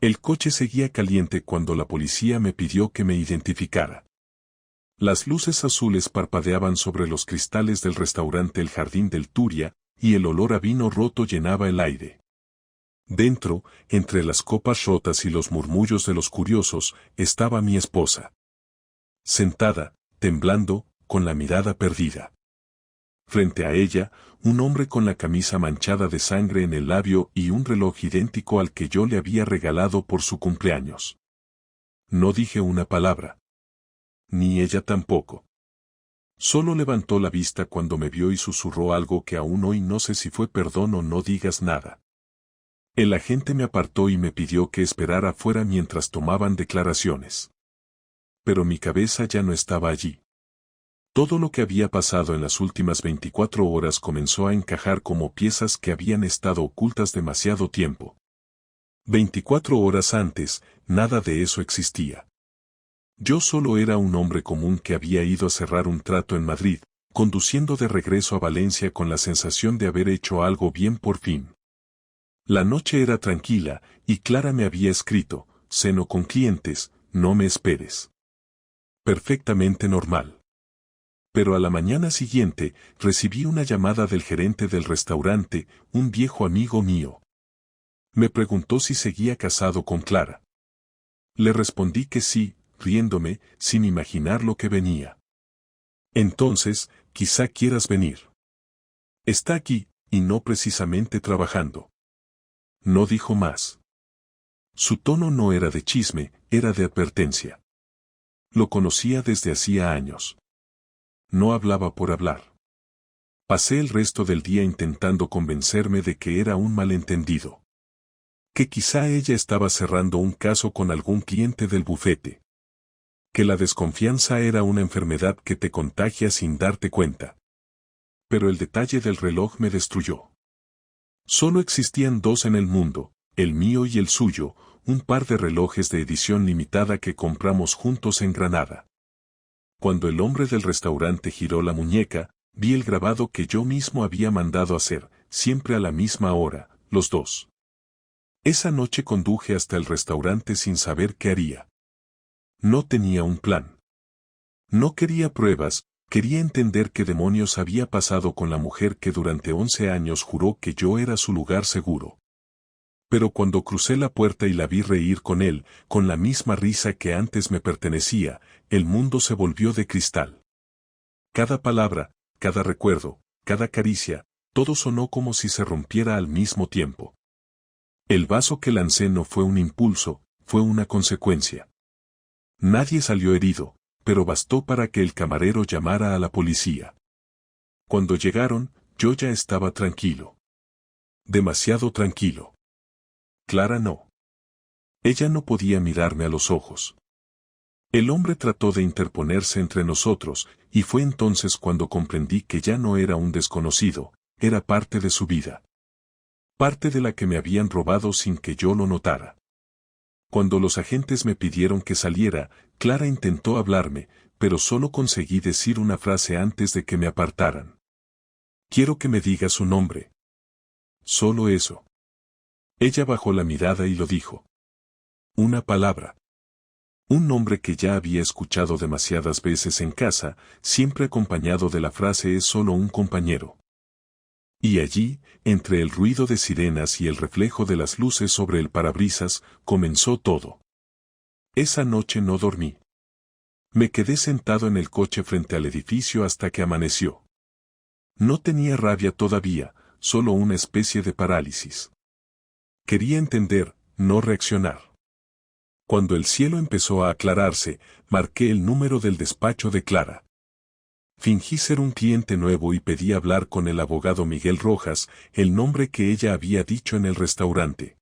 El coche seguía caliente cuando la policía me pidió que me identificara. Las luces azules parpadeaban sobre los cristales del restaurante El Jardín del Turia, y el olor a vino roto llenaba el aire. Dentro, entre las copas rotas y los murmullos de los curiosos, estaba mi esposa. Sentada, temblando, con la mirada perdida. Frente a ella, un hombre con la camisa manchada de sangre en el labio y un reloj idéntico al que yo le había regalado por su cumpleaños. No dije una palabra. Ni ella tampoco. Solo levantó la vista cuando me vio y susurró algo que aún hoy no sé si fue perdón o no digas nada. El agente me apartó y me pidió que esperara afuera mientras tomaban declaraciones. Pero mi cabeza ya no estaba allí. Todo lo que había pasado en las últimas 24 horas comenzó a encajar como piezas que habían estado ocultas demasiado tiempo. 24 horas antes, nada de eso existía. Yo solo era un hombre común que había ido a cerrar un trato en Madrid, conduciendo de regreso a Valencia con la sensación de haber hecho algo bien por fin. La noche era tranquila, y Clara me había escrito: ceno con clientes, no me esperes. Perfectamente normal. Pero a la mañana siguiente, recibí una llamada del gerente del restaurante, un viejo amigo mío. Me preguntó si seguía casado con Clara. Le respondí que sí, riéndome, sin imaginar lo que venía. Entonces, quizá quieras venir. Está aquí, y no precisamente trabajando. No dijo más. Su tono no era de chisme, era de advertencia. Lo conocía desde hacía años. No hablaba por hablar. Pasé el resto del día intentando convencerme de que era un malentendido. Que quizá ella estaba cerrando un caso con algún cliente del bufete. Que la desconfianza era una enfermedad que te contagia sin darte cuenta. Pero el detalle del reloj me destruyó. Solo existían dos en el mundo, el mío y el suyo, un par de relojes de edición limitada que compramos juntos en Granada. Cuando el hombre del restaurante giró la muñeca, vi el grabado que yo mismo había mandado hacer, siempre a la misma hora, los dos. Esa noche conduje hasta el restaurante sin saber qué haría. No tenía un plan. No quería pruebas, quería entender qué demonios había pasado con la mujer que durante 11 años juró que yo era su lugar seguro. Pero cuando crucé la puerta y la vi reír con él, con la misma risa que antes me pertenecía, el mundo se volvió de cristal. Cada palabra, cada recuerdo, cada caricia, todo sonó como si se rompiera al mismo tiempo. El vaso que lancé no fue un impulso, fue una consecuencia. Nadie salió herido, pero bastó para que el camarero llamara a la policía. Cuando llegaron, yo ya estaba tranquilo. Demasiado tranquilo. Clara no. Ella no podía mirarme a los ojos. El hombre trató de interponerse entre nosotros, y fue entonces cuando comprendí que ya no era un desconocido, era parte de su vida. Parte de la que me habían robado sin que yo lo notara. Cuando los agentes me pidieron que saliera, Clara intentó hablarme, pero solo conseguí decir una frase antes de que me apartaran. Quiero que me diga su nombre. Solo eso. Ella bajó la mirada y lo dijo. Una palabra. Un nombre que ya había escuchado demasiadas veces en casa, siempre acompañado de la frase es solo un compañero. Y allí, entre el ruido de sirenas y el reflejo de las luces sobre el parabrisas, comenzó todo. Esa noche no dormí. Me quedé sentado en el coche frente al edificio hasta que amaneció. No tenía rabia todavía, solo una especie de parálisis. Quería entender, no reaccionar. Cuando el cielo empezó a aclararse, marqué el número del despacho de Clara. Fingí ser un cliente nuevo y pedí hablar con el abogado Miguel Rojas, el nombre que ella había dicho en el restaurante.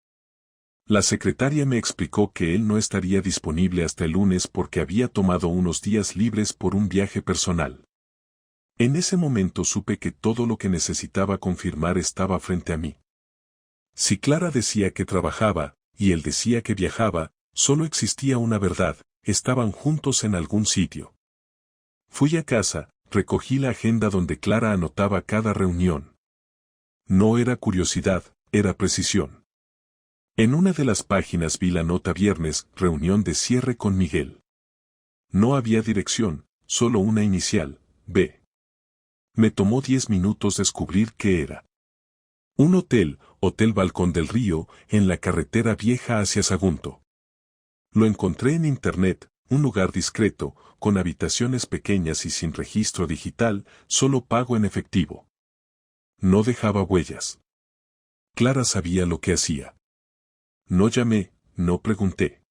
La secretaria me explicó que él no estaría disponible hasta el lunes porque había tomado unos días libres por un viaje personal. En ese momento supe que todo lo que necesitaba confirmar estaba frente a mí. Si Clara decía que trabajaba, y él decía que viajaba, solo existía una verdad, estaban juntos en algún sitio. Fui a casa, recogí la agenda donde Clara anotaba cada reunión. No era curiosidad, era precisión. En una de las páginas vi la nota viernes, reunión de cierre con Miguel. No había dirección, solo una inicial, B. Me tomó 10 minutos descubrir qué era. Un hotel, Hotel Balcón del Río, en la carretera vieja hacia Sagunto. Lo encontré en internet, un lugar discreto, con habitaciones pequeñas y sin registro digital, solo pago en efectivo. No dejaba huellas. Clara sabía lo que hacía. No llamé, no pregunté.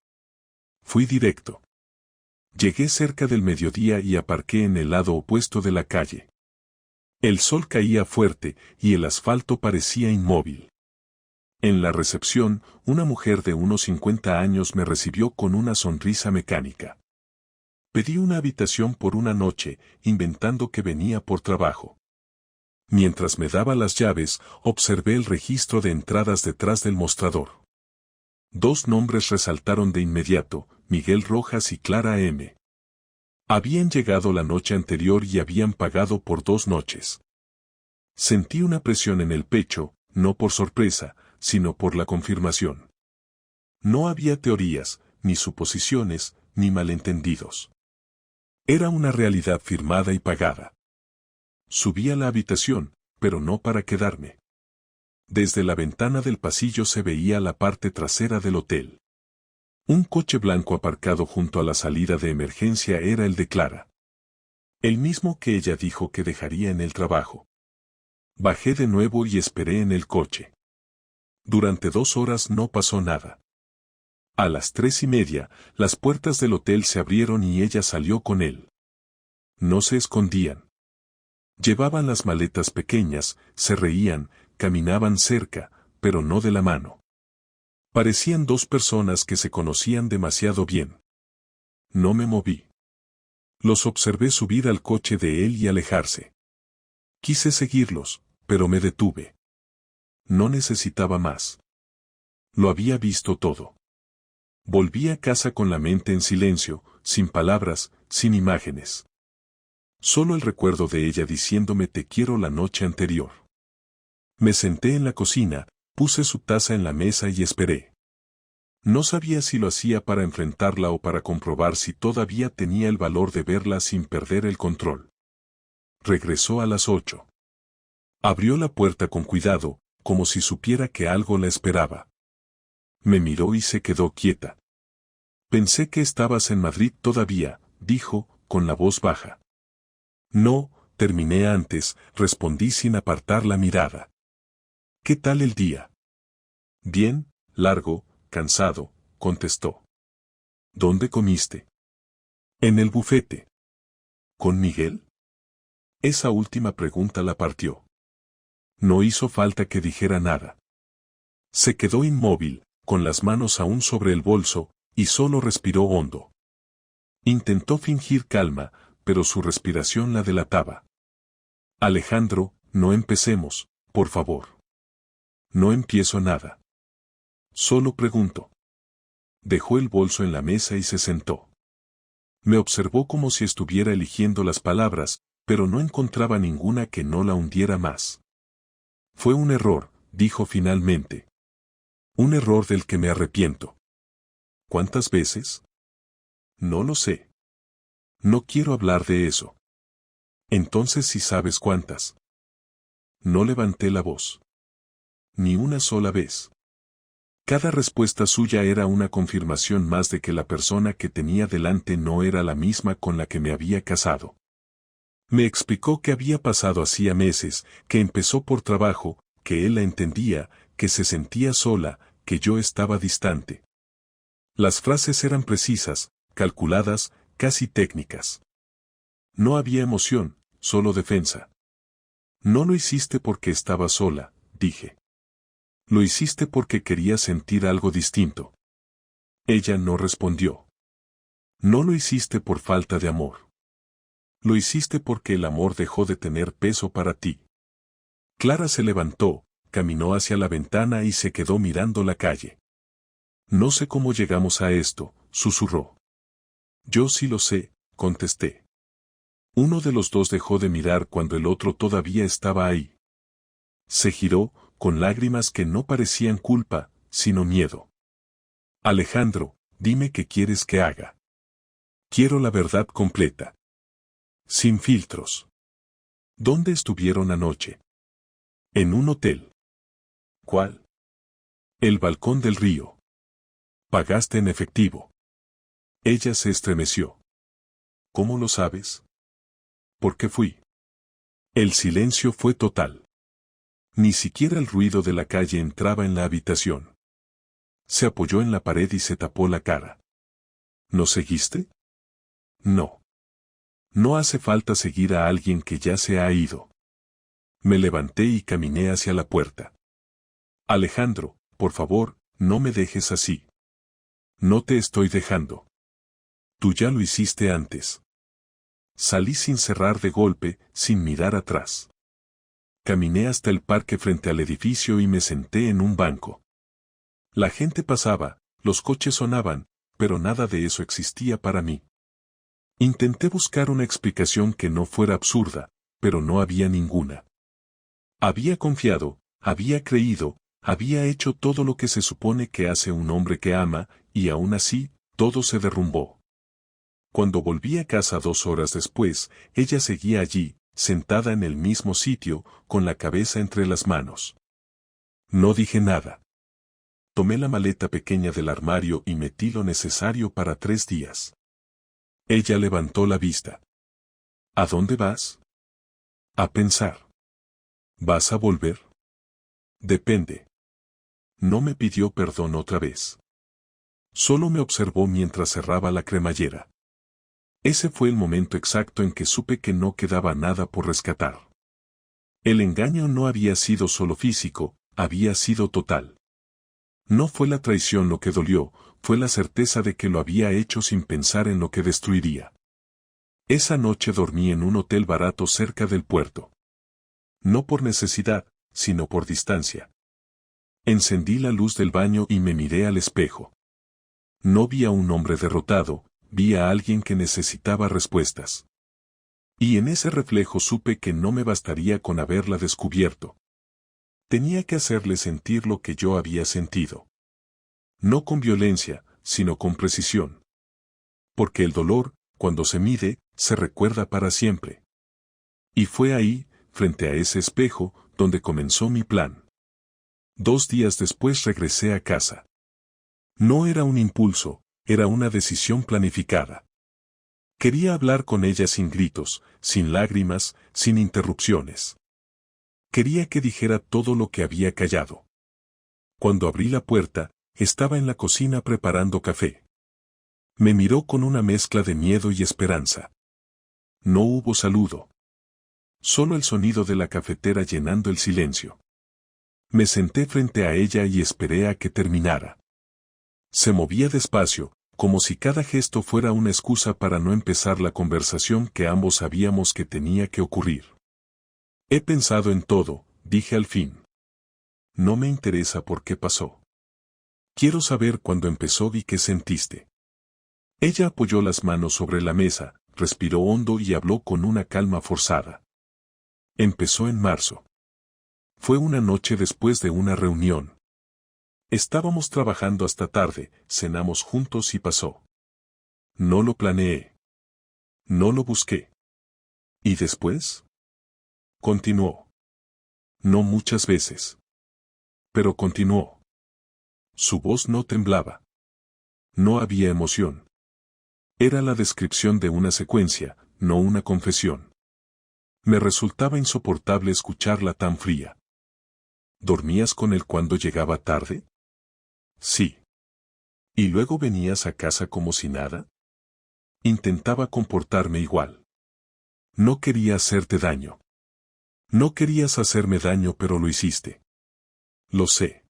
Fui directo. Llegué cerca del mediodía y aparqué en el lado opuesto de la calle. El sol caía fuerte y el asfalto parecía inmóvil. En la recepción, una mujer de unos 50 años me recibió con una sonrisa mecánica. Pedí una habitación por una noche, inventando que venía por trabajo. Mientras me daba las llaves, observé el registro de entradas detrás del mostrador. 2 nombres resaltaron de inmediato, Miguel Rojas y Clara M. Habían llegado la noche anterior y habían pagado por 2 noches. Sentí una presión en el pecho, no por sorpresa, sino por la confirmación. No había teorías, ni suposiciones, ni malentendidos. Era una realidad firmada y pagada. Subí a la habitación, pero no para quedarme. Desde la ventana del pasillo se veía la parte trasera del hotel. Un coche blanco aparcado junto a la salida de emergencia era el de Clara. El mismo que ella dijo que dejaría en el trabajo. Bajé de nuevo y esperé en el coche. Durante 2 horas no pasó nada. A las 3:30, las puertas del hotel se abrieron y ella salió con él. No se escondían. Llevaban las maletas pequeñas, se reían, caminaban cerca, pero no de la mano. Parecían 2 personas que se conocían demasiado bien. No me moví. Los observé subir al coche de él y alejarse. Quise seguirlos, pero me detuve. No necesitaba más. Lo había visto todo. Volví a casa con la mente en silencio, sin palabras, sin imágenes. Solo el recuerdo de ella diciéndome te quiero la noche anterior. Me senté en la cocina, puse su taza en la mesa y esperé. No sabía si lo hacía para enfrentarla o para comprobar si todavía tenía el valor de verla sin perder el control. Regresó a las 8. Abrió la puerta con cuidado, como si supiera que algo la esperaba. Me miró y se quedó quieta. Pensé que estabas en Madrid todavía, dijo, con la voz baja. No, terminé antes, respondí sin apartar la mirada. ¿Qué tal el día? Bien, largo, cansado, contestó. ¿Dónde comiste? En el bufete. ¿Con Miguel? Esa última pregunta la partió. No hizo falta que dijera nada. Se quedó inmóvil, con las manos aún sobre el bolso, y solo respiró hondo. Intentó fingir calma, pero su respiración la delataba. Alejandro, no empecemos, por favor. No empiezo nada. Solo pregunto. Dejó el bolso en la mesa y se sentó. Me observó como si estuviera eligiendo las palabras, pero no encontraba ninguna que no la hundiera más. Fue un error, dijo finalmente. Un error del que me arrepiento. ¿Cuántas veces? No lo sé. No quiero hablar de eso. Entonces sí sabes cuántas. No levanté la voz. Ni una sola vez. Cada respuesta suya era una confirmación más de que la persona que tenía delante no era la misma con la que me había casado. Me explicó que había pasado hacía meses, que empezó por trabajo, que él la entendía, que se sentía sola, que yo estaba distante. Las frases eran precisas, calculadas, casi técnicas. No había emoción, solo defensa. No lo hiciste porque estaba sola, dije. Lo hiciste porque querías sentir algo distinto. Ella no respondió. No lo hiciste por falta de amor. Lo hiciste porque el amor dejó de tener peso para ti. Clara se levantó, caminó hacia la ventana y se quedó mirando la calle. No sé cómo llegamos a esto, susurró. Yo sí lo sé, contesté. Uno de los dos dejó de mirar cuando el otro todavía estaba ahí. Se giró, con lágrimas que no parecían culpa, sino miedo. Alejandro, dime qué quieres que haga. Quiero la verdad completa. Sin filtros. ¿Dónde estuvieron anoche? En un hotel. ¿Cuál? El balcón del río. ¿Pagaste en efectivo? Ella se estremeció. ¿Cómo lo sabes? Porque fui. El silencio fue total. Ni siquiera el ruido de la calle entraba en la habitación. Se apoyó en la pared y se tapó la cara. ¿Nos seguiste? No. No hace falta seguir a alguien que ya se ha ido. Me levanté y caminé hacia la puerta. Alejandro, por favor, no me dejes así. No te estoy dejando. Tú ya lo hiciste antes. Salí sin cerrar de golpe, sin mirar atrás. Caminé hasta el parque frente al edificio y me senté en un banco. La gente pasaba, los coches sonaban, pero nada de eso existía para mí. Intenté buscar una explicación que no fuera absurda, pero no había ninguna. Había confiado, había creído, había hecho todo lo que se supone que hace un hombre que ama, y aún así, todo se derrumbó. Cuando volví a casa 2 horas después, ella seguía allí, sentada en el mismo sitio, con la cabeza entre las manos. No dije nada. Tomé la maleta pequeña del armario y metí lo necesario para 3 días. Ella levantó la vista. ¿A dónde vas? A pensar. ¿Vas a volver? Depende. No me pidió perdón otra vez. Solo me observó mientras cerraba la cremallera. Ese fue el momento exacto en que supe que no quedaba nada por rescatar. El engaño no había sido solo físico, había sido total. No fue la traición lo que dolió, fue la certeza de que lo había hecho sin pensar en lo que destruiría. Esa noche dormí en un hotel barato cerca del puerto. No por necesidad, sino por distancia. Encendí la luz del baño y me miré al espejo. No vi a un hombre derrotado, vi a alguien que necesitaba respuestas. Y en ese reflejo supe que no me bastaría con haberla descubierto. Tenía que hacerle sentir lo que yo había sentido. No con violencia, sino con precisión. Porque el dolor, cuando se mide, se recuerda para siempre. Y fue ahí, frente a ese espejo, donde comenzó mi plan. 2 días después regresé a casa. No era un impulso, era una decisión planificada. Quería hablar con ella sin gritos, sin lágrimas, sin interrupciones. Quería que dijera todo lo que había callado. Cuando abrí la puerta, estaba en la cocina preparando café. Me miró con una mezcla de miedo y esperanza. No hubo saludo. Solo el sonido de la cafetera llenando el silencio. Me senté frente a ella y esperé a que terminara. Se movía despacio, como si cada gesto fuera una excusa para no empezar la conversación que ambos sabíamos que tenía que ocurrir. He pensado en todo, dije al fin. No me interesa por qué pasó. Quiero saber cuándo empezó y qué sentiste. Ella apoyó las manos sobre la mesa, respiró hondo y habló con una calma forzada. Empezó en marzo. Fue una noche después de una reunión. Estábamos trabajando hasta tarde, cenamos juntos y pasó. No lo planeé. No lo busqué. ¿Y después? Continuó. No muchas veces. Pero continuó. Su voz no temblaba. No había emoción. Era la descripción de una secuencia, no una confesión. Me resultaba insoportable escucharla tan fría. ¿Dormías con él cuando llegaba tarde? Sí. ¿Y luego venías a casa como si nada? Intentaba comportarme igual. No quería hacerte daño. No querías hacerme daño, pero lo hiciste. Lo sé.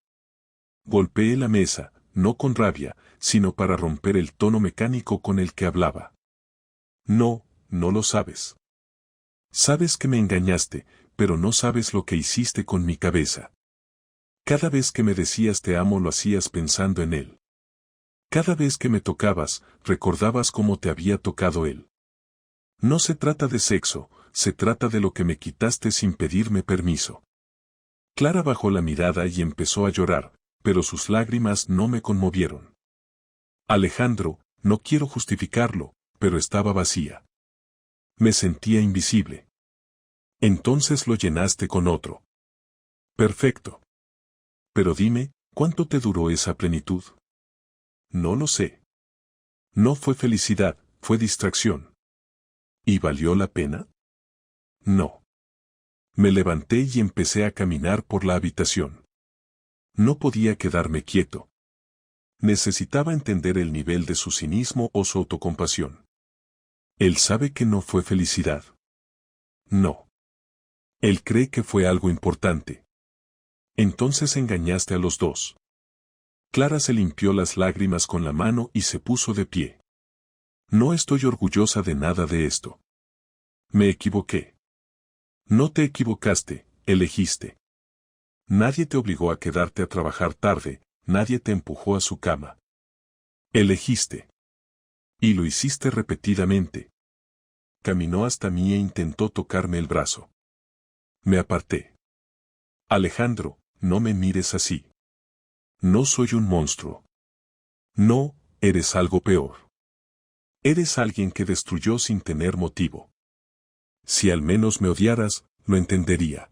Golpeé la mesa, no con rabia, sino para romper el tono mecánico con el que hablaba. No, no lo sabes. Sabes que me engañaste, pero no sabes lo que hiciste con mi cabeza. Cada vez que me decías te amo lo hacías pensando en él. Cada vez que me tocabas, recordabas cómo te había tocado él. No se trata de sexo, se trata de lo que me quitaste sin pedirme permiso. Clara bajó la mirada y empezó a llorar, pero sus lágrimas no me conmovieron. Alejandro, no quiero justificarlo, pero estaba vacía. Me sentía invisible. Entonces lo llenaste con otro. Perfecto. Pero dime, ¿cuánto te duró esa plenitud? No lo sé. No fue felicidad, fue distracción. ¿Y valió la pena? No. Me levanté y empecé a caminar por la habitación. No podía quedarme quieto. Necesitaba entender el nivel de su cinismo o su autocompasión. Él sabe que no fue felicidad. No. Él cree que fue algo importante. Entonces engañaste a los dos. Clara se limpió las lágrimas con la mano y se puso de pie. No estoy orgullosa de nada de esto. Me equivoqué. No te equivocaste, elegiste. Nadie te obligó a quedarte a trabajar tarde, nadie te empujó a su cama. Elegiste. Y lo hiciste repetidamente. Caminó hasta mí e intentó tocarme el brazo. Me aparté. Alejandro, no me mires así. No soy un monstruo. No, eres algo peor. Eres alguien que destruyó sin tener motivo. Si al menos me odiaras, lo entendería.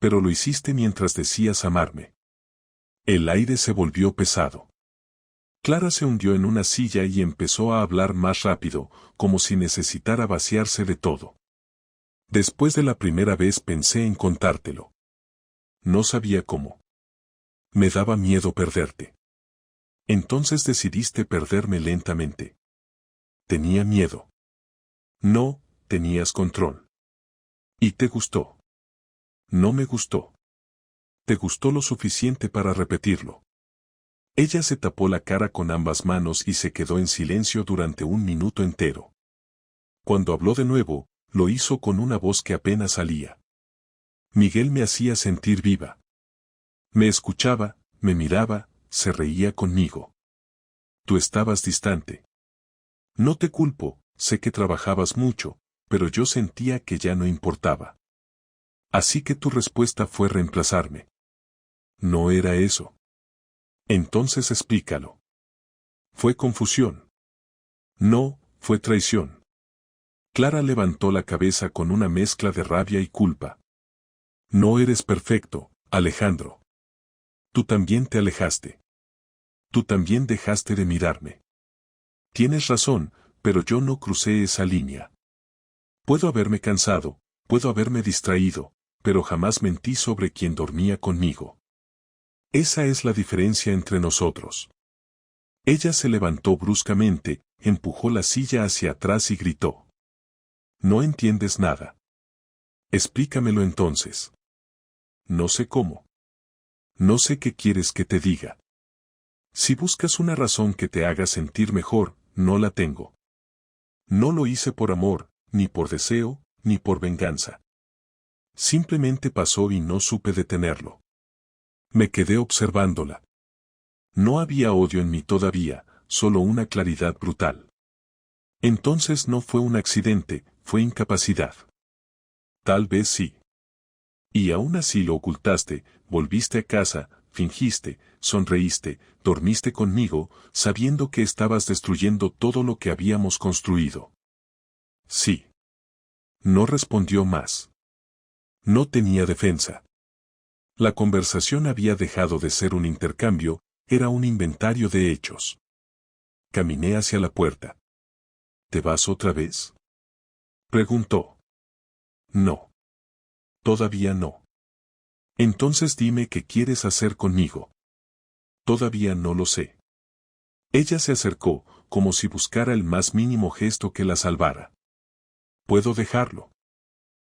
Pero lo hiciste mientras decías amarme. El aire se volvió pesado. Clara se hundió en una silla y empezó a hablar más rápido, como si necesitara vaciarse de todo. Después de la primera vez pensé en contártelo. No sabía cómo. Me daba miedo perderte. Entonces decidiste perderme lentamente. Tenía miedo. No, tenías control. Y te gustó. No me gustó. Te gustó lo suficiente para repetirlo. Ella se tapó la cara con ambas manos y se quedó en silencio durante un minuto entero. Cuando habló de nuevo, lo hizo con una voz que apenas salía. Miguel me hacía sentir viva. Me escuchaba, me miraba, se reía conmigo. Tú estabas distante. No te culpo, sé que trabajabas mucho, pero yo sentía que ya no importaba. Así que tu respuesta fue reemplazarme. No era eso. Entonces explícalo. Fue confusión. No, fue traición. Clara levantó la cabeza con una mezcla de rabia y culpa. No eres perfecto, Alejandro. Tú también te alejaste. Tú también dejaste de mirarme. Tienes razón, pero yo no crucé esa línea. Puedo haberme cansado, puedo haberme distraído, pero jamás mentí sobre quien dormía conmigo. Esa es la diferencia entre nosotros. Ella se levantó bruscamente, empujó la silla hacia atrás y gritó. No entiendes nada. Explícamelo entonces. No sé cómo. No sé qué quieres que te diga. Si buscas una razón que te haga sentir mejor, no la tengo. No lo hice por amor, ni por deseo, ni por venganza. Simplemente pasó y no supe detenerlo. Me quedé observándola. No había odio en mí todavía, solo una claridad brutal. Entonces no fue un accidente, fue incapacidad. Tal vez sí. Y aún así lo ocultaste, volviste a casa, fingiste, sonreíste, dormiste conmigo, sabiendo que estabas destruyendo todo lo que habíamos construido. Sí. No respondió más. No tenía defensa. La conversación había dejado de ser un intercambio, era un inventario de hechos. Caminé hacia la puerta. ¿Te vas otra vez? Preguntó. No. Todavía no. Entonces dime qué quieres hacer conmigo. Todavía no lo sé. Ella se acercó, como si buscara el más mínimo gesto que la salvara. Puedo dejarlo.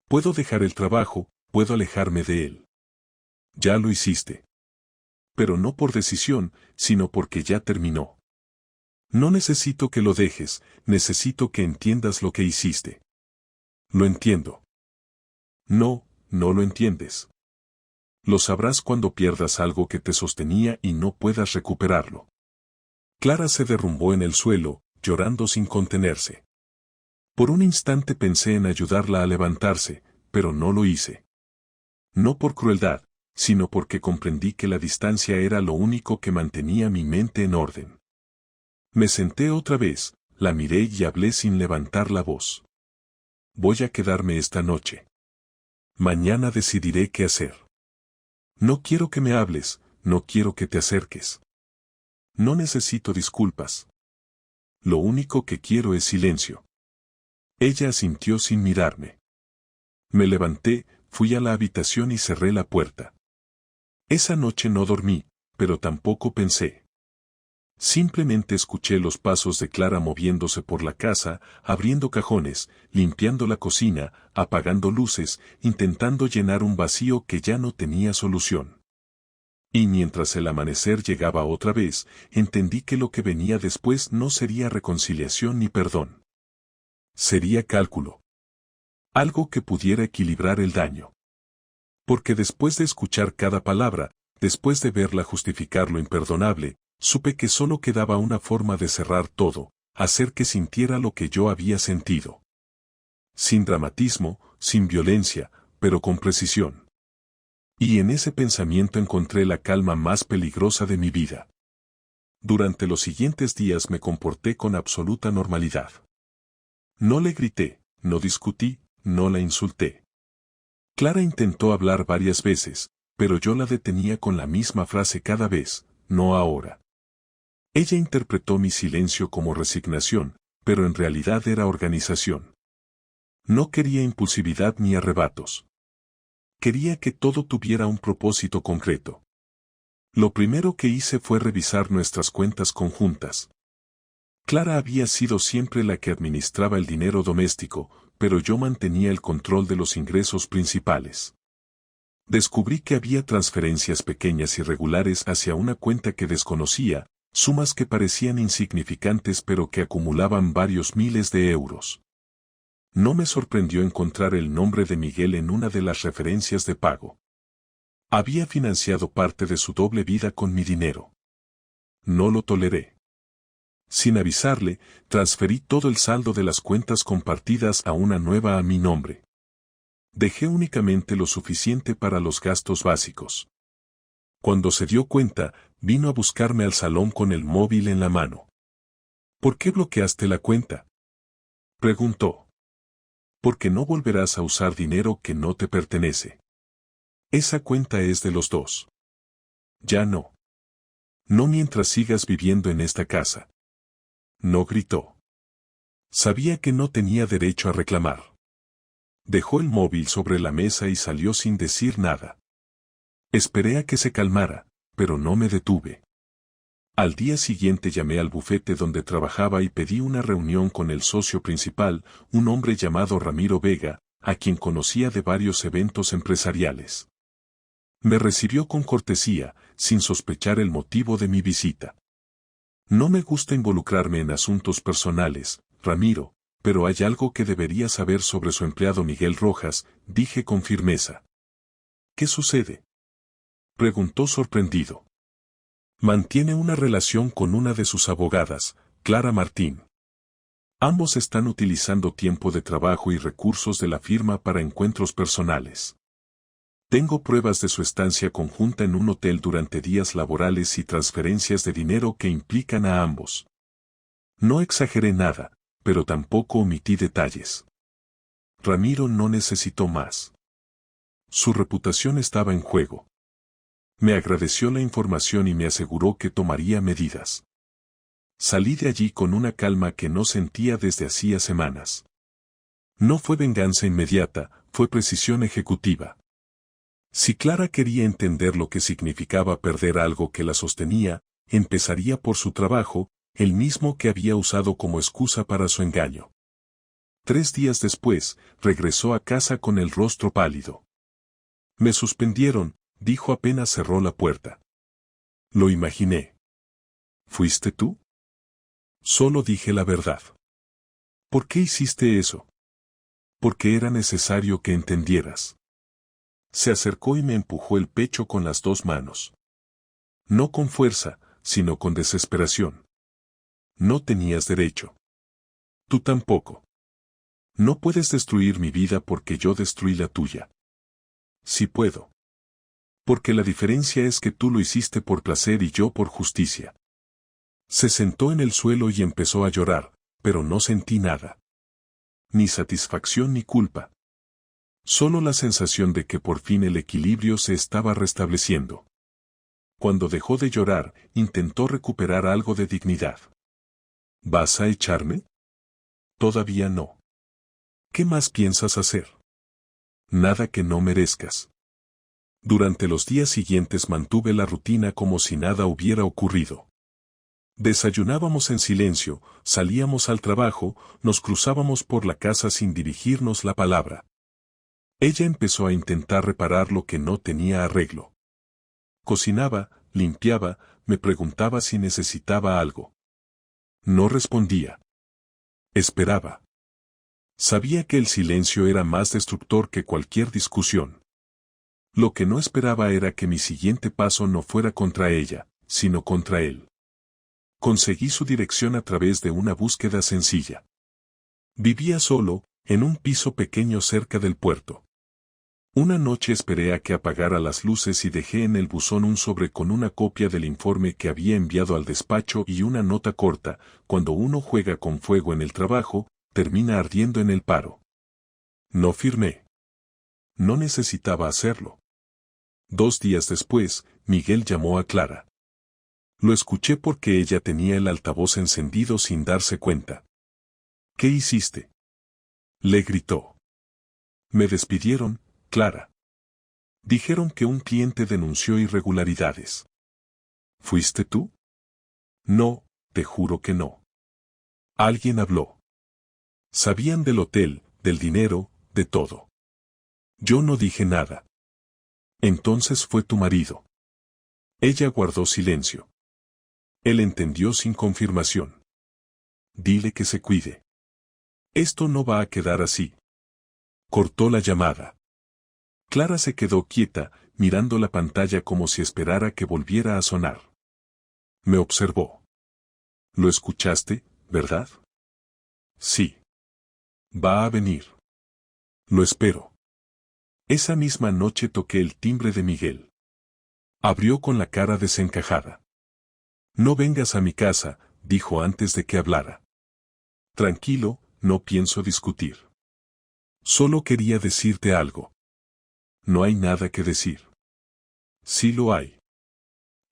Puedo dejar el trabajo, puedo alejarme de él. Ya lo hiciste. Pero no por decisión, sino porque ya terminó. No necesito que lo dejes, necesito que entiendas lo que hiciste. Lo entiendo. No, no lo entiendes. Lo sabrás cuando pierdas algo que te sostenía y no puedas recuperarlo. Clara se derrumbó en el suelo, llorando sin contenerse. Por un instante pensé en ayudarla a levantarse, pero no lo hice. No por crueldad, sino porque comprendí que la distancia era lo único que mantenía mi mente en orden. Me senté otra vez, la miré y hablé sin levantar la voz. Voy a quedarme esta noche. Mañana decidiré qué hacer. No quiero que me hables, no quiero que te acerques. No necesito disculpas. Lo único que quiero es silencio. Ella asintió sin mirarme. Me levanté, fui a la habitación y cerré la puerta. Esa noche no dormí, pero tampoco pensé. Simplemente escuché los pasos de Clara moviéndose por la casa, abriendo cajones, limpiando la cocina, apagando luces, intentando llenar un vacío que ya no tenía solución. Y mientras el amanecer llegaba otra vez, entendí que lo que venía después no sería reconciliación ni perdón. Sería cálculo. Algo que pudiera equilibrar el daño. Porque después de escuchar cada palabra, después de verla justificar lo imperdonable, supe que solo quedaba una forma de cerrar todo, hacer que sintiera lo que yo había sentido. Sin dramatismo, sin violencia, pero con precisión. Y en ese pensamiento encontré la calma más peligrosa de mi vida. Durante los siguientes días me comporté con absoluta normalidad. No le grité, no discutí, no la insulté. Clara intentó hablar varias veces, pero yo la detenía con la misma frase cada vez, no ahora. Ella interpretó mi silencio como resignación, pero en realidad era organización. No quería impulsividad ni arrebatos. Quería que todo tuviera un propósito concreto. Lo primero que hice fue revisar nuestras cuentas conjuntas. Clara había sido siempre la que administraba el dinero doméstico, pero yo mantenía el control de los ingresos principales. Descubrí que había transferencias pequeñas y regulares hacia una cuenta que desconocía, sumas que parecían insignificantes pero que acumulaban varios miles de euros. No me sorprendió encontrar el nombre de Miguel en una de las referencias de pago. Había financiado parte de su doble vida con mi dinero. No lo toleré. Sin avisarle, transferí todo el saldo de las cuentas compartidas a una nueva a mi nombre. Dejé únicamente lo suficiente para los gastos básicos. Cuando se dio cuenta, vino a buscarme al salón con el móvil en la mano. ¿Por qué bloqueaste la cuenta?, preguntó. Porque no volverás a usar dinero que no te pertenece. Esa cuenta es de los dos. Ya no. No mientras sigas viviendo en esta casa. No gritó. Sabía que no tenía derecho a reclamar. Dejó el móvil sobre la mesa y salió sin decir nada. Esperé a que se calmara, pero no me detuve. Al día siguiente llamé al bufete donde trabajaba y pedí una reunión con el socio principal, un hombre llamado Ramiro Vega, a quien conocía de varios eventos empresariales. Me recibió con cortesía, sin sospechar el motivo de mi visita. No me gusta involucrarme en asuntos personales, Ramiro, pero hay algo que debería saber sobre su empleado Miguel Rojas, dije con firmeza. ¿Qué sucede?, preguntó sorprendido. Mantiene una relación con una de sus abogadas, Clara Martín. Ambos están utilizando tiempo de trabajo y recursos de la firma para encuentros personales. Tengo pruebas de su estancia conjunta en un hotel durante días laborales y transferencias de dinero que implican a ambos. No exageré nada, pero tampoco omití detalles. Ramiro no necesitó más. Su reputación estaba en juego. Me agradeció la información y me aseguró que tomaría medidas. Salí de allí con una calma que no sentía desde hacía semanas. No fue venganza inmediata, fue precisión ejecutiva. Si Clara quería entender lo que significaba perder algo que la sostenía, empezaría por su trabajo, el mismo que había usado como excusa para su engaño. 3 días después, regresó a casa con el rostro pálido. Me suspendieron, dijo apenas cerró la puerta. Lo imaginé. ¿Fuiste tú? Solo dije la verdad. ¿Por qué hiciste eso? Porque era necesario que entendieras. Se acercó y me empujó el pecho con las 2 manos. No con fuerza, sino con desesperación. No tenías derecho. Tú tampoco. No puedes destruir mi vida porque yo destruí la tuya. Sí puedo. Porque la diferencia es que tú lo hiciste por placer y yo por justicia. Se sentó en el suelo y empezó a llorar, pero no sentí nada. Ni satisfacción ni culpa. Solo la sensación de que por fin el equilibrio se estaba restableciendo. Cuando dejó de llorar, intentó recuperar algo de dignidad. ¿Vas a echarme? Todavía no. ¿Qué más piensas hacer? Nada que no merezcas. Durante los días siguientes mantuve la rutina como si nada hubiera ocurrido. Desayunábamos en silencio, salíamos al trabajo, nos cruzábamos por la casa sin dirigirnos la palabra. Ella empezó a intentar reparar lo que no tenía arreglo. Cocinaba, limpiaba, me preguntaba si necesitaba algo. No respondía. Esperaba. Sabía que el silencio era más destructor que cualquier discusión. Lo que no esperaba era que mi siguiente paso no fuera contra ella, sino contra él. Conseguí su dirección a través de una búsqueda sencilla. Vivía solo, en un piso pequeño cerca del puerto. Una noche esperé a que apagara las luces y dejé en el buzón un sobre con una copia del informe que había enviado al despacho y una nota corta: cuando uno juega con fuego en el trabajo, termina ardiendo en el paro. No firmé. No necesitaba hacerlo. 2 días después, Miguel llamó a Clara. Lo escuché porque ella tenía el altavoz encendido sin darse cuenta. ¿Qué hiciste?, le gritó. Me despidieron, Clara. Dijeron que un cliente denunció irregularidades. ¿Fuiste tú? No, te juro que no. Alguien habló. Sabían del hotel, del dinero, de todo. Yo no dije nada. Entonces fue tu marido. Ella guardó silencio. Él entendió sin confirmación. Dile que se cuide. Esto no va a quedar así. Cortó la llamada. Clara se quedó quieta, mirando la pantalla como si esperara que volviera a sonar. Me observó. ¿Lo escuchaste, verdad? Sí. Va a venir. Lo espero. Esa misma noche toqué el timbre de Miguel. Abrió con la cara desencajada. No vengas a mi casa, dijo antes de que hablara. Tranquilo, no pienso discutir. Solo quería decirte algo. No hay nada que decir. Sí lo hay.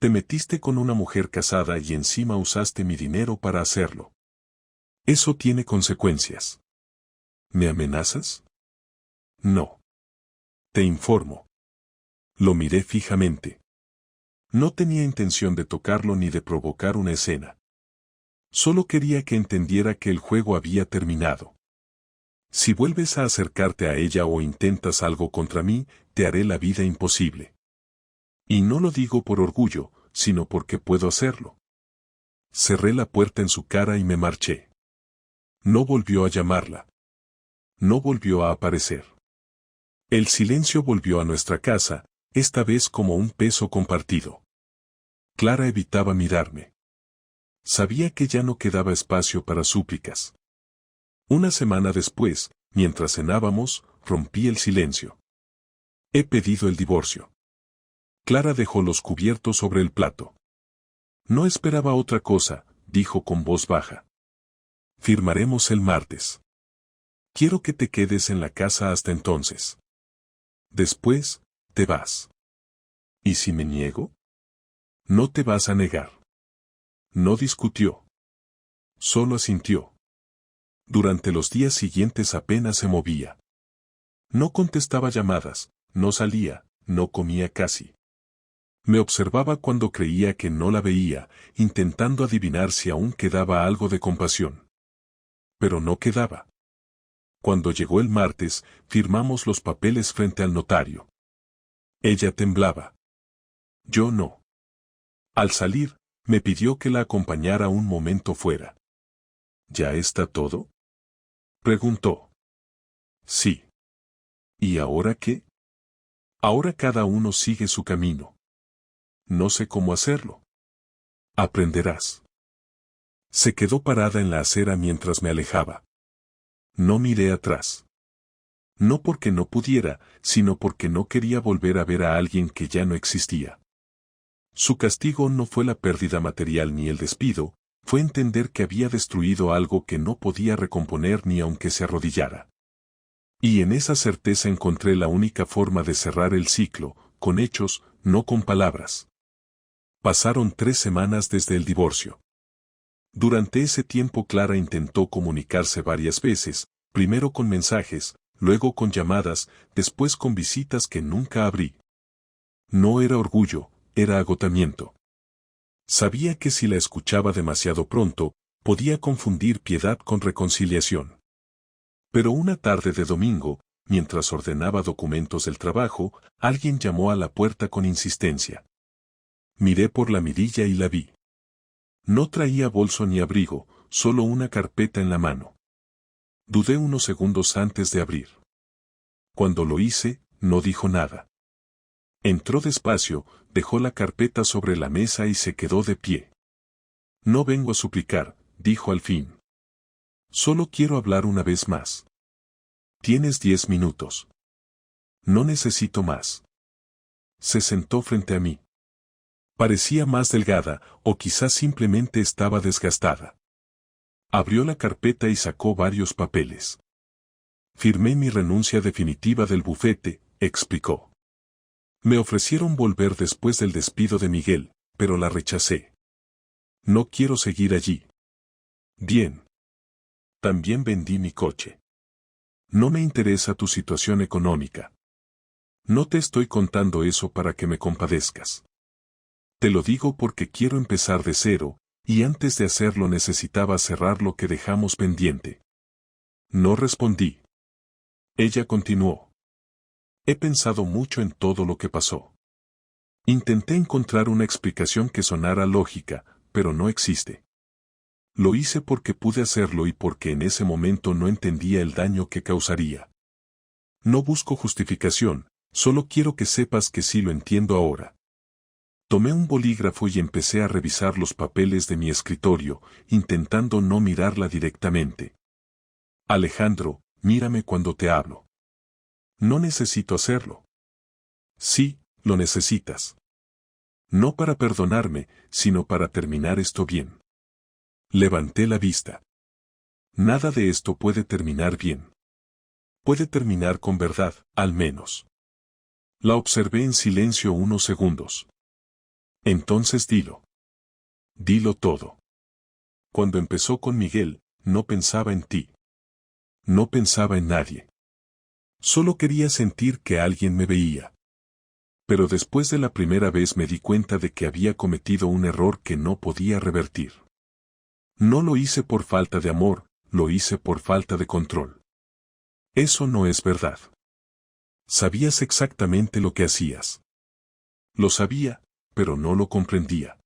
Te metiste con una mujer casada y encima usaste mi dinero para hacerlo. Eso tiene consecuencias. ¿Me amenazas? No. Te informo. Lo miré fijamente. No tenía intención de tocarlo ni de provocar una escena. Solo quería que entendiera que el juego había terminado. Si vuelves a acercarte a ella o intentas algo contra mí, te haré la vida imposible. Y no lo digo por orgullo, sino porque puedo hacerlo. Cerré la puerta en su cara y me marché. No volvió a llamarla. No volvió a aparecer. El silencio volvió a nuestra casa, esta vez como un peso compartido. Clara evitaba mirarme. Sabía que ya no quedaba espacio para súplicas. Una semana después, mientras cenábamos, rompí el silencio. He pedido el divorcio. Clara dejó los cubiertos sobre el plato. No esperaba otra cosa, dijo con voz baja. Firmaremos el martes. Quiero que te quedes en la casa hasta entonces. Después, te vas. ¿Y si me niego? No te vas a negar. No discutió. Solo asintió. Durante los días siguientes apenas se movía. No contestaba llamadas, no salía, no comía casi. Me observaba cuando creía que no la veía, intentando adivinar si aún quedaba algo de compasión. Pero no quedaba. Cuando llegó el martes, firmamos los papeles frente al notario. Ella temblaba. Yo no. Al salir, me pidió que la acompañara un momento fuera. ¿Ya está todo?, preguntó. Sí. ¿Y ahora qué? Ahora cada uno sigue su camino. No sé cómo hacerlo. Aprenderás. Se quedó parada en la acera mientras me alejaba. No miré atrás. No porque no pudiera, sino porque no quería volver a ver a alguien que ya no existía. Su castigo no fue la pérdida material ni el despido, fue entender que había destruido algo que no podía recomponer ni aunque se arrodillara. Y en esa certeza encontré la única forma de cerrar el ciclo, con hechos, no con palabras. Pasaron 3 semanas desde el divorcio. Durante ese tiempo Clara intentó comunicarse varias veces, primero con mensajes, luego con llamadas, después con visitas que nunca abrí. No era orgullo, era agotamiento. Sabía que si la escuchaba demasiado pronto, podía confundir piedad con reconciliación. Pero una tarde de domingo, mientras ordenaba documentos del trabajo, alguien llamó a la puerta con insistencia. Miré por la mirilla y la vi. No traía bolso ni abrigo, solo una carpeta en la mano. Dudé unos segundos antes de abrir. Cuando lo hice, no dijo nada. Entró despacio, dejó la carpeta sobre la mesa y se quedó de pie. No vengo a suplicar, dijo al fin. Solo quiero hablar una vez más. Tienes 10 minutos. No necesito más. Se sentó frente a mí. Parecía más delgada, o quizás simplemente estaba desgastada. Abrió la carpeta y sacó varios papeles. Firmé mi renuncia definitiva del bufete, explicó. Me ofrecieron volver después del despido de Miguel, pero la rechacé. No quiero seguir allí. Bien. También vendí mi coche. No me interesa tu situación económica. No te estoy contando eso para que me compadezcas. Te lo digo porque quiero empezar de cero, y antes de hacerlo necesitaba cerrar lo que dejamos pendiente. No respondí. Ella continuó. He pensado mucho en todo lo que pasó. Intenté encontrar una explicación que sonara lógica, pero no existe. Lo hice porque pude hacerlo y porque en ese momento no entendía el daño que causaría. No busco justificación, solo quiero que sepas que sí lo entiendo ahora. Tomé un bolígrafo y empecé a revisar los papeles de mi escritorio, intentando no mirarla directamente. Alejandro, mírame cuando te hablo. No necesito hacerlo. Sí, lo necesitas. No para perdonarme, sino para terminar esto bien. Levanté la vista. Nada de esto puede terminar bien. Puede terminar con verdad, al menos. La observé en silencio unos segundos. Entonces dilo. Dilo todo. Cuando empezó con Miguel, no pensaba en ti. No pensaba en nadie. Solo quería sentir que alguien me veía. Pero después de la primera vez me di cuenta de que había cometido un error que no podía revertir. No lo hice por falta de amor, lo hice por falta de control. Eso no es verdad. Sabías exactamente lo que hacías. Lo sabía, pero no lo comprendía.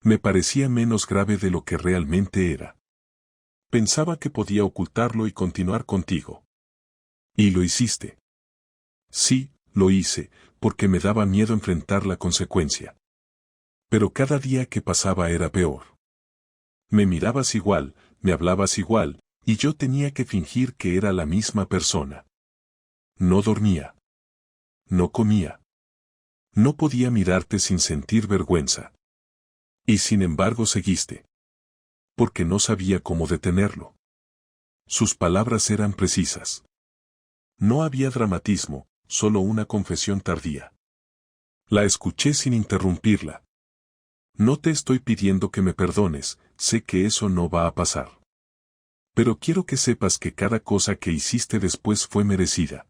Me parecía menos grave de lo que realmente era. Pensaba que podía ocultarlo y continuar contigo. Y lo hiciste. Sí, lo hice, porque me daba miedo enfrentar la consecuencia. Pero cada día que pasaba era peor. Me mirabas igual, me hablabas igual, y yo tenía que fingir que era la misma persona. No dormía. No comía. No podía mirarte sin sentir vergüenza. Y sin embargo seguiste. Porque no sabía cómo detenerlo. Sus palabras eran precisas. No había dramatismo, solo una confesión tardía. La escuché sin interrumpirla. No te estoy pidiendo que me perdones, sé que eso no va a pasar. Pero quiero que sepas que cada cosa que hiciste después fue merecida.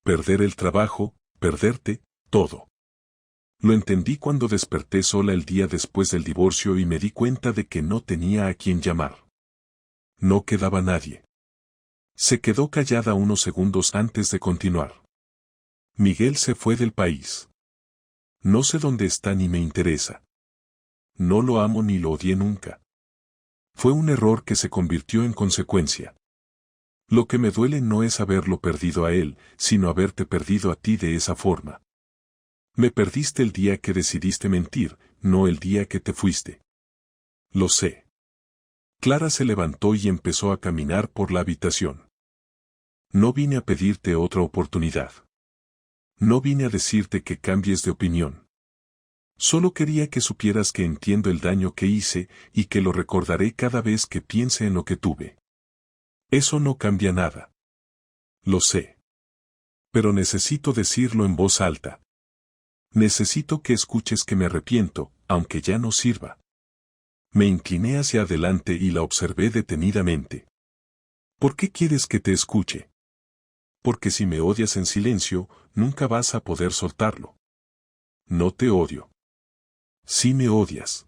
Perder el trabajo, perderte, todo. Lo entendí cuando desperté sola el día después del divorcio y me di cuenta de que no tenía a quien llamar. No quedaba nadie. Se quedó callada unos segundos antes de continuar. Miguel se fue del país. No sé dónde está ni me interesa. No lo amo ni lo odié nunca. Fue un error que se convirtió en consecuencia. Lo que me duele no es haberlo perdido a él, sino haberte perdido a ti de esa forma. Me perdiste el día que decidiste mentir, no el día que te fuiste. Lo sé. Clara se levantó y empezó a caminar por la habitación. No vine a pedirte otra oportunidad. No vine a decirte que cambies de opinión. Solo quería que supieras que entiendo el daño que hice y que lo recordaré cada vez que piense en lo que tuve. Eso no cambia nada. Lo sé. Pero necesito decirlo en voz alta. Necesito que escuches que me arrepiento, aunque ya no sirva. Me incliné hacia adelante y la observé detenidamente. ¿Por qué quieres que te escuche? Porque si me odias en silencio, nunca vas a poder soltarlo. No te odio. Sí me odias.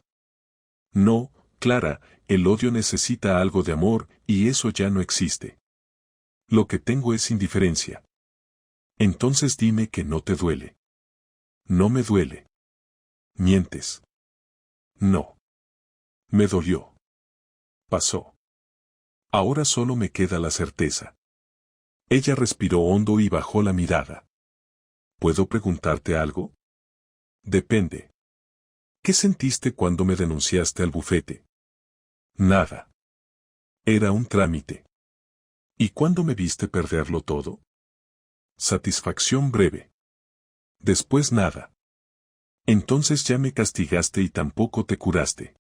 No, Clara, el odio necesita algo de amor, y eso ya no existe. Lo que tengo es indiferencia. Entonces dime que no te duele. No me duele. Mientes. No. Me dolió. Pasó. Ahora solo me queda la certeza. Ella respiró hondo y bajó la mirada. ¿Puedo preguntarte algo? Depende. ¿Qué sentiste cuando me denunciaste al bufete? Nada. Era un trámite. ¿Y cuándo me viste perderlo todo? Satisfacción breve. Después nada. Entonces ya me castigaste y tampoco te curaste.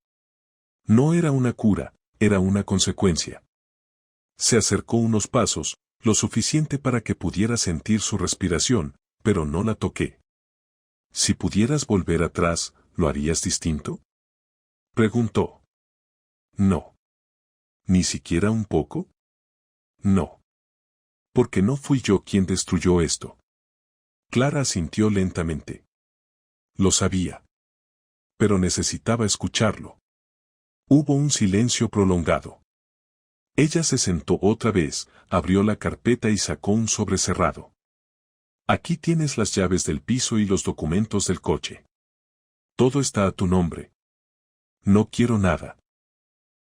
No era una cura, era una consecuencia. Se acercó unos pasos, lo suficiente para que pudiera sentir su respiración, pero no la toqué. Si pudieras volver atrás, ¿lo harías distinto? Preguntó. No. ¿Ni siquiera un poco? No. Porque no fui yo quien destruyó esto. Clara asintió lentamente. Lo sabía. Pero necesitaba escucharlo. Hubo un silencio prolongado. Ella se sentó otra vez, abrió la carpeta y sacó un sobre cerrado. Aquí tienes las llaves del piso y los documentos del coche. Todo está a tu nombre. No quiero nada.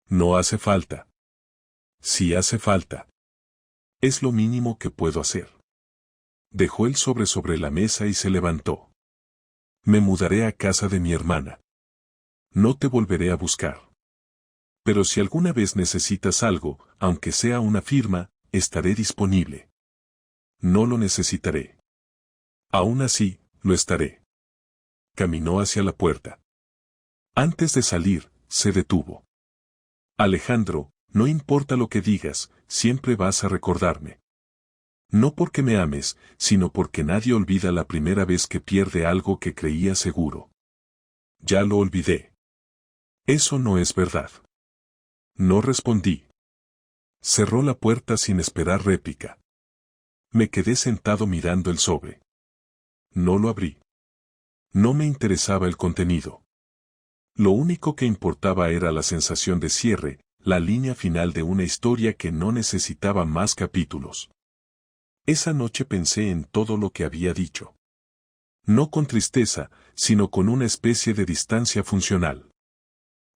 No hace falta. Sí hace falta. Es lo mínimo que puedo hacer. Dejó el sobre la mesa y se levantó. Me mudaré a casa de mi hermana. No te volveré a buscar. Pero si alguna vez necesitas algo, aunque sea una firma, estaré disponible. No lo necesitaré. Aún así, lo estaré. Caminó hacia la puerta. Antes de salir, se detuvo. Alejandro, no importa lo que digas, siempre vas a recordarme. No porque me ames, sino porque nadie olvida la primera vez que pierde algo que creía seguro. Ya lo olvidé. Eso no es verdad. No respondí. Cerró la puerta sin esperar réplica. Me quedé sentado mirando el sobre. No lo abrí. No me interesaba el contenido. Lo único que importaba era la sensación de cierre, la línea final de una historia que no necesitaba más capítulos. Esa noche pensé en todo lo que había dicho. No con tristeza, sino con una especie de distancia funcional.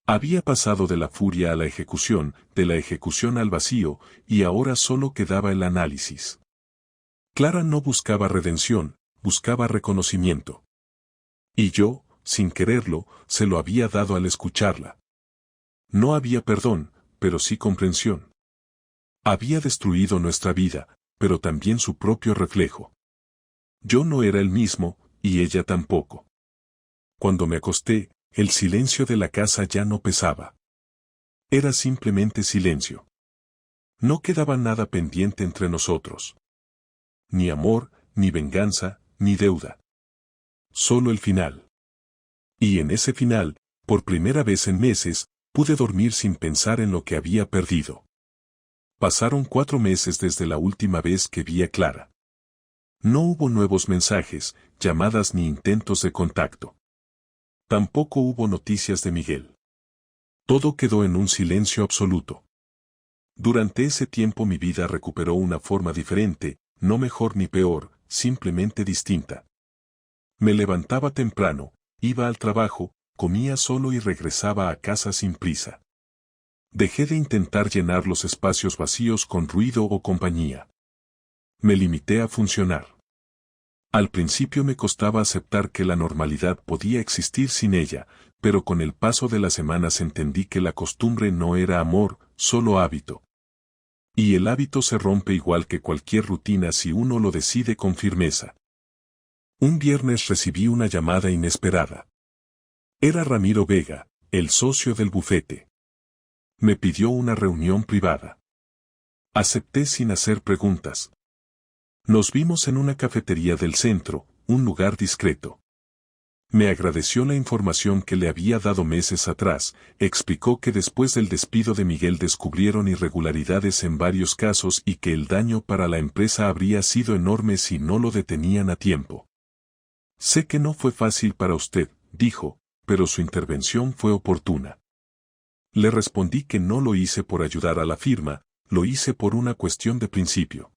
Había pasado de la furia a la ejecución, de la ejecución al vacío, y ahora solo quedaba el análisis. Clara no buscaba redención, buscaba reconocimiento. Y yo, sin quererlo, se lo había dado al escucharla. No había perdón, pero sí comprensión. Había destruido nuestra vida, pero también su propio reflejo. Yo no era el mismo, y ella tampoco. Cuando me acosté, el silencio de la casa ya no pesaba. Era simplemente silencio. No quedaba nada pendiente entre nosotros. Ni amor, ni venganza, ni deuda. Solo el final. Y en ese final, por primera vez en meses, pude dormir sin pensar en lo que había perdido. Pasaron 4 meses desde la última vez que vi a Clara. No hubo nuevos mensajes, llamadas ni intentos de contacto. Tampoco hubo noticias de Miguel. Todo quedó en un silencio absoluto. Durante ese tiempo mi vida recuperó una forma diferente, no mejor ni peor, simplemente distinta. Me levantaba temprano, iba al trabajo, comía solo y regresaba a casa sin prisa. Dejé de intentar llenar los espacios vacíos con ruido o compañía. Me limité a funcionar. Al principio me costaba aceptar que la normalidad podía existir sin ella, pero con el paso de las semanas entendí que la costumbre no era amor, solo hábito. Y el hábito se rompe igual que cualquier rutina si uno lo decide con firmeza. Un viernes recibí una llamada inesperada. Era Ramiro Vega, el socio del bufete. Me pidió una reunión privada. Acepté sin hacer preguntas. Nos vimos en una cafetería del centro, un lugar discreto. Me agradeció la información que le había dado meses atrás, explicó que después del despido de Miguel descubrieron irregularidades en varios casos y que el daño para la empresa habría sido enorme si no lo detenían a tiempo. Sé que no fue fácil para usted, dijo, pero su intervención fue oportuna. Le respondí que no lo hice por ayudar a la firma, lo hice por una cuestión de principio.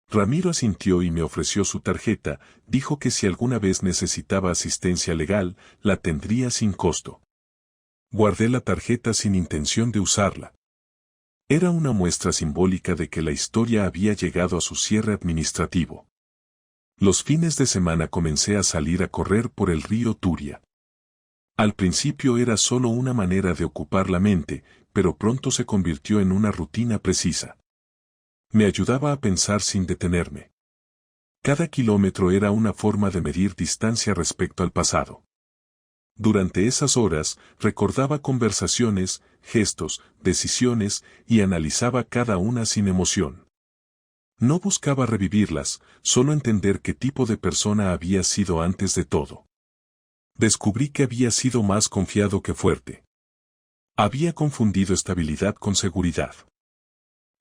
Ramiro asintió y me ofreció su tarjeta, dijo que si alguna vez necesitaba asistencia legal, la tendría sin costo. Guardé la tarjeta sin intención de usarla. Era una muestra simbólica de que la historia había llegado a su cierre administrativo. Los fines de semana comencé a salir a correr por el río Turia. Al principio era solo una manera de ocupar la mente, pero pronto se convirtió en una rutina precisa. Me ayudaba a pensar sin detenerme. Cada kilómetro era una forma de medir distancia respecto al pasado. Durante esas horas, recordaba conversaciones, gestos, decisiones, y analizaba cada una sin emoción. No buscaba revivirlas, solo entender qué tipo de persona había sido antes de todo. Descubrí que había sido más confiado que fuerte. Había confundido estabilidad con seguridad.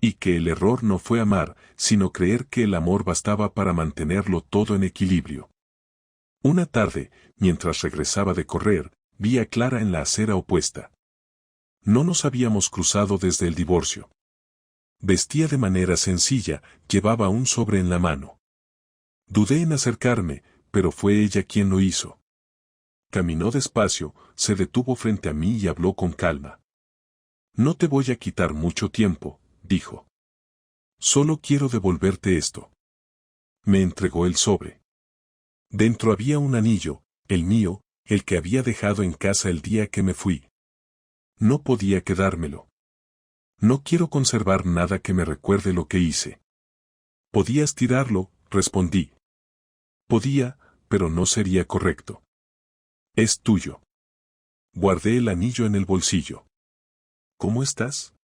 Y que el error no fue amar, sino creer que el amor bastaba para mantenerlo todo en equilibrio. Una tarde, mientras regresaba de correr, vi a Clara en la acera opuesta. No nos habíamos cruzado desde el divorcio. Vestía de manera sencilla, llevaba un sobre en la mano. Dudé en acercarme, pero fue ella quien lo hizo. Caminó despacio, se detuvo frente a mí y habló con calma. No te voy a quitar mucho tiempo, dijo. Solo quiero devolverte esto. Me entregó el sobre. Dentro había un anillo, el mío, el que había dejado en casa el día que me fui. No podía quedármelo. No quiero conservar nada que me recuerde lo que hice. Podías tirarlo, respondí. Podía, pero no sería correcto. Es tuyo. Guardé el anillo en el bolsillo. ¿Cómo estás?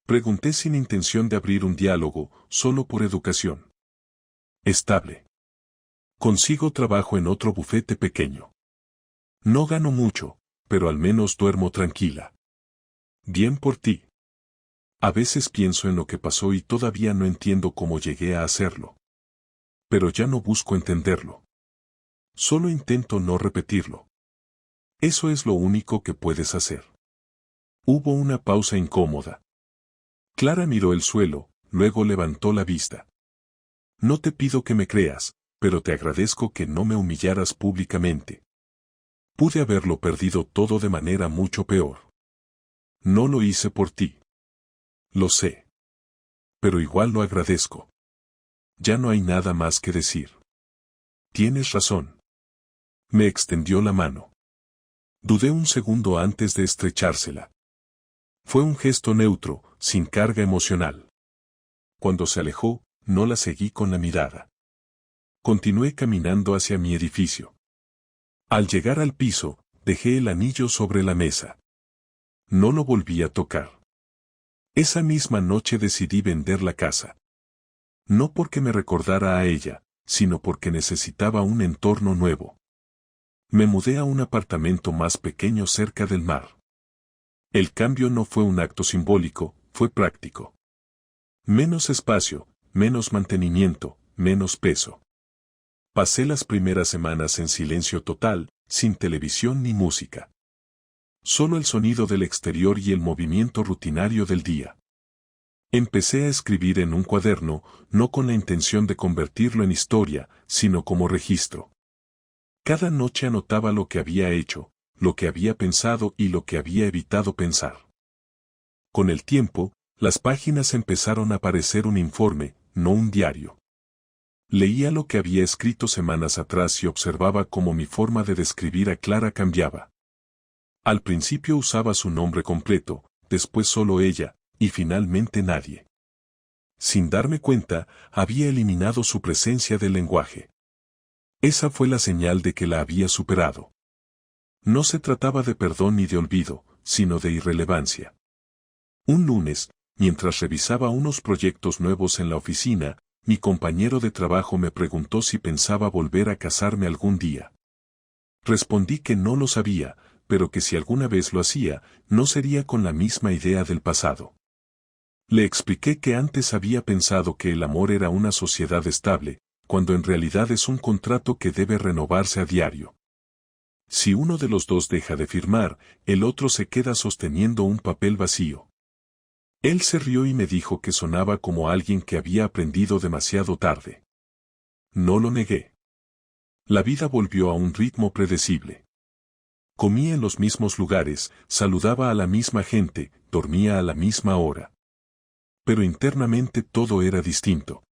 Pregunté sin intención de abrir un diálogo, solo por educación. Estable. Consigo trabajo en otro bufete pequeño. No gano mucho, pero al menos duermo tranquila. Bien por ti. A veces pienso en lo que pasó y todavía no entiendo cómo llegué a hacerlo. Pero ya no busco entenderlo. Solo intento no repetirlo. Eso es lo único que puedes hacer. Hubo una pausa incómoda. Clara miró el suelo, luego levantó la vista. No te pido que me creas, pero te agradezco que no me humillaras públicamente. Pude haberlo perdido todo de manera mucho peor. No lo hice por ti. Lo sé. Pero igual lo agradezco. Ya no hay nada más que decir. Tienes razón. Me extendió la mano. Dudé un segundo antes de estrechársela. Fue un gesto neutro, sin carga emocional. Cuando se alejó, no la seguí con la mirada. Continué caminando hacia mi edificio. Al llegar al piso, dejé el anillo sobre la mesa. No lo volví a tocar. Esa misma noche decidí vender la casa. No porque me recordara a ella, sino porque necesitaba un entorno nuevo. Me mudé a un apartamento más pequeño cerca del mar. El cambio no fue un acto simbólico, fue práctico. Menos espacio, menos mantenimiento, menos peso. Pasé las primeras semanas en silencio total, sin televisión ni música. Solo el sonido del exterior y el movimiento rutinario del día. Empecé a escribir en un cuaderno, no con la intención de convertirlo en historia, sino como registro. Cada noche anotaba lo que había hecho, lo que había pensado y lo que había evitado pensar. Con el tiempo, las páginas empezaron a parecer un informe, no un diario. Leía lo que había escrito semanas atrás y observaba cómo mi forma de describir a Clara cambiaba. Al principio usaba su nombre completo, después solo ella, y finalmente nadie. Sin darme cuenta, había eliminado su presencia del lenguaje. Esa fue la señal de que la había superado. No se trataba de perdón ni de olvido, sino de irrelevancia. Un lunes, mientras revisaba unos proyectos nuevos en la oficina, mi compañero de trabajo me preguntó si pensaba volver a casarme algún día. Respondí que no lo sabía, pero que si alguna vez lo hacía, no sería con la misma idea del pasado. Le expliqué que antes había pensado que el amor era una sociedad estable, cuando en realidad es un contrato que debe renovarse a diario. Si uno de los dos deja de firmar, el otro se queda sosteniendo un papel vacío. Él se rió y me dijo que sonaba como alguien que había aprendido demasiado tarde. No lo negué. La vida volvió a un ritmo predecible. Comía en los mismos lugares, saludaba a la misma gente, dormía a la misma hora. Pero internamente todo era distinto.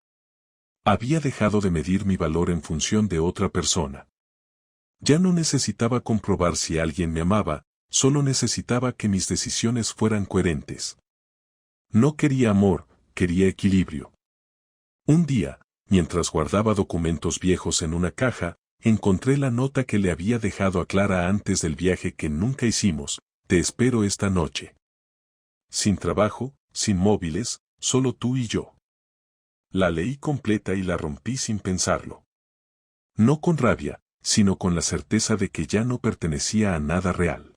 Había dejado de medir mi valor en función de otra persona. Ya no necesitaba comprobar si alguien me amaba, solo necesitaba que mis decisiones fueran coherentes. No quería amor, quería equilibrio. Un día, mientras guardaba documentos viejos en una caja, encontré la nota que le había dejado a Clara antes del viaje que nunca hicimos: te espero esta noche. Sin trabajo, sin móviles, solo tú y yo. La leí completa y la rompí sin pensarlo. No con rabia, sino con la certeza de que ya no pertenecía a nada real.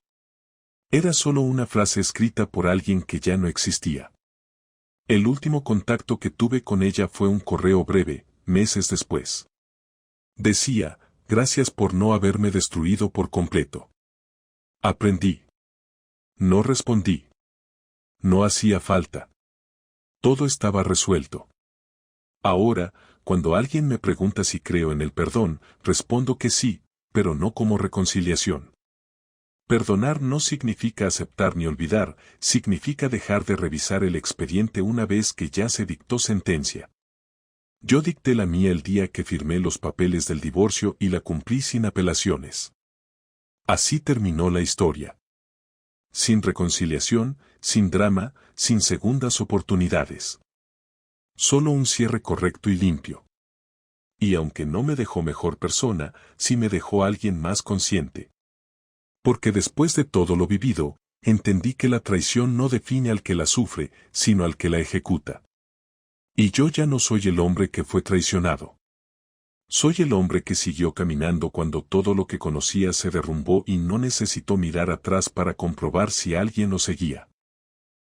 Era solo una frase escrita por alguien que ya no existía. El último contacto que tuve con ella fue un correo breve, meses después. Decía: gracias por no haberme destruido por completo. Aprendí. No respondí. No hacía falta. Todo estaba resuelto. Ahora, cuando alguien me pregunta si creo en el perdón, respondo que sí, pero no como reconciliación. Perdonar no significa aceptar ni olvidar, significa dejar de revisar el expediente una vez que ya se dictó sentencia. Yo dicté la mía el día que firmé los papeles del divorcio y la cumplí sin apelaciones. Así terminó la historia. Sin reconciliación, sin drama, sin segundas oportunidades. Solo un cierre correcto y limpio. Y aunque no me dejó mejor persona, sí me dejó alguien más consciente. Porque después de todo lo vivido, entendí que la traición no define al que la sufre, sino al que la ejecuta. Y yo ya no soy el hombre que fue traicionado. Soy el hombre que siguió caminando cuando todo lo que conocía se derrumbó y no necesitó mirar atrás para comprobar si alguien lo seguía.